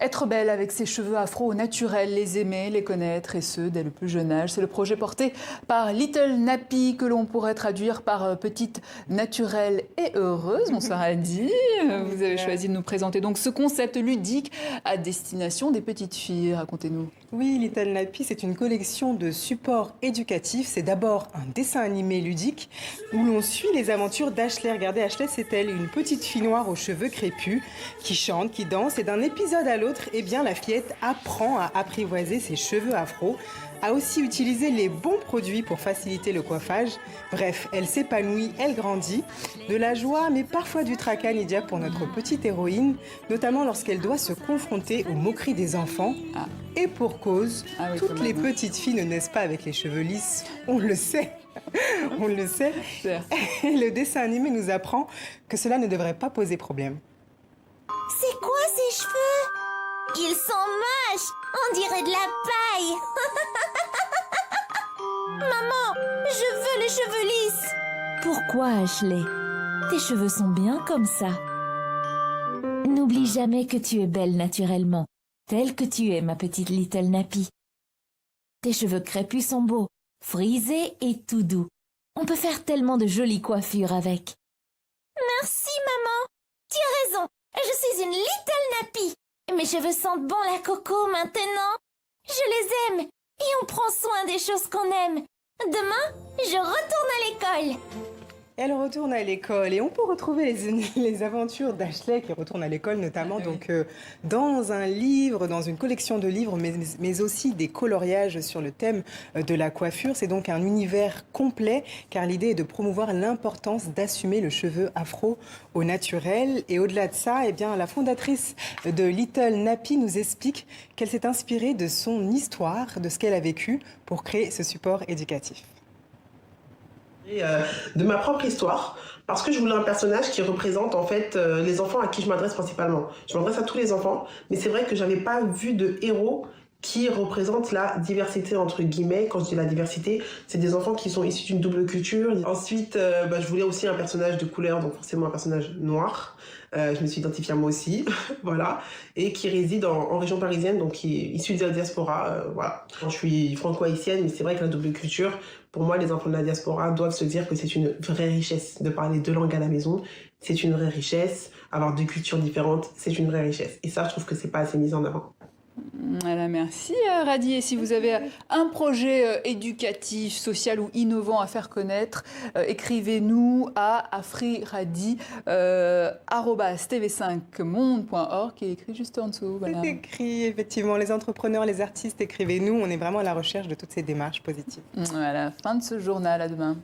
Être belle avec ses cheveux afro au naturel, les aimer, les connaître et ce, dès le plus jeune âge. C'est le projet porté par Little Nappy que l'on pourrait traduire par petite naturelle et heureuse. Bonsoir Adi, vous avez choisi de nous présenter donc ce concept ludique à destination des petites filles. Racontez-nous. Oui, Little Nappy, c'est une collection de supports éducatifs. C'est d'abord un dessin animé ludique où l'on suit les aventures d'Ashley. Regardez, Ashley, c'est elle, une petite fille noire aux cheveux crépus qui chante, qui danse. Et d'un épisode à l'autre, eh bien, la fillette apprend à apprivoiser ses cheveux afro, à aussi utiliser les bons produits pour faciliter le coiffage. Bref, elle s'épanouit, elle grandit. De la joie, mais parfois du tracas, Nidia, pour notre petite héroïne, notamment lorsqu'elle doit se confronter aux moqueries des enfants. Et pour cause, toutes les petites filles ne naissent pas avec les cheveux lisses, on le sait. On le sait. Et le dessin animé nous apprend que cela ne devrait pas poser problème. C'est quoi ces cheveux? Ils sont moches. On dirait de la paille. Maman, je veux les cheveux lisses. Pourquoi, Ashley? Tes cheveux sont bien comme ça. N'oublie jamais que tu es belle naturellement, telle que tu es, ma petite Little Nappy. Tes cheveux crépus sont beaux, frisés et tout doux. On peut faire tellement de jolies coiffures avec. Merci, maman. Tu as raison. Je suis une Little Nappy. Mes cheveux sentent bon la coco maintenant. Je les aime et on prend soin des choses qu'on aime. Demain, je retourne à l'école. Elle retourne à l'école et on peut retrouver les aventures d'Ashley qui retourne à l'école notamment dans un livre, dans une collection de livres, mais aussi des coloriages sur le thème de la coiffure. C'est donc un univers complet car l'idée est de promouvoir l'importance d'assumer le cheveu afro au naturel. Et au-delà de ça, eh bien, la fondatrice de Little Nappy nous explique qu'elle s'est inspirée de son histoire, de ce qu'elle a vécu pour créer ce support éducatif. De ma propre histoire, parce que je voulais un personnage qui représente en fait les enfants à qui je m'adresse principalement. Je m'adresse à tous les enfants, mais c'est vrai que j'avais pas vu de héros qui représente la diversité entre guillemets. Quand je dis la diversité, c'est des enfants qui sont issus d'une double culture. Ensuite, je voulais aussi un personnage de couleur, donc forcément un personnage noir. Je me suis identifiée à moi aussi, voilà, et qui réside en région parisienne, donc qui est issue de la diaspora, voilà. Je suis franco-haïtienne, mais c'est vrai que la double culture, pour moi, les enfants de la diaspora doivent se dire que c'est une vraie richesse de parler deux langues à la maison. C'est une vraie richesse. Avoir deux cultures différentes, c'est une vraie richesse. Et ça, je trouve que c'est pas assez mis en avant. Voilà, merci Radi. Et si vous avez un projet éducatif, social ou innovant à faire connaître, écrivez-nous à afriradi@tv5monde.org qui est écrit juste en dessous. Voilà. C'est écrit, effectivement. Les entrepreneurs, les artistes, écrivez-nous. On est vraiment à la recherche de toutes ces démarches positives. Voilà, fin de ce journal. À demain.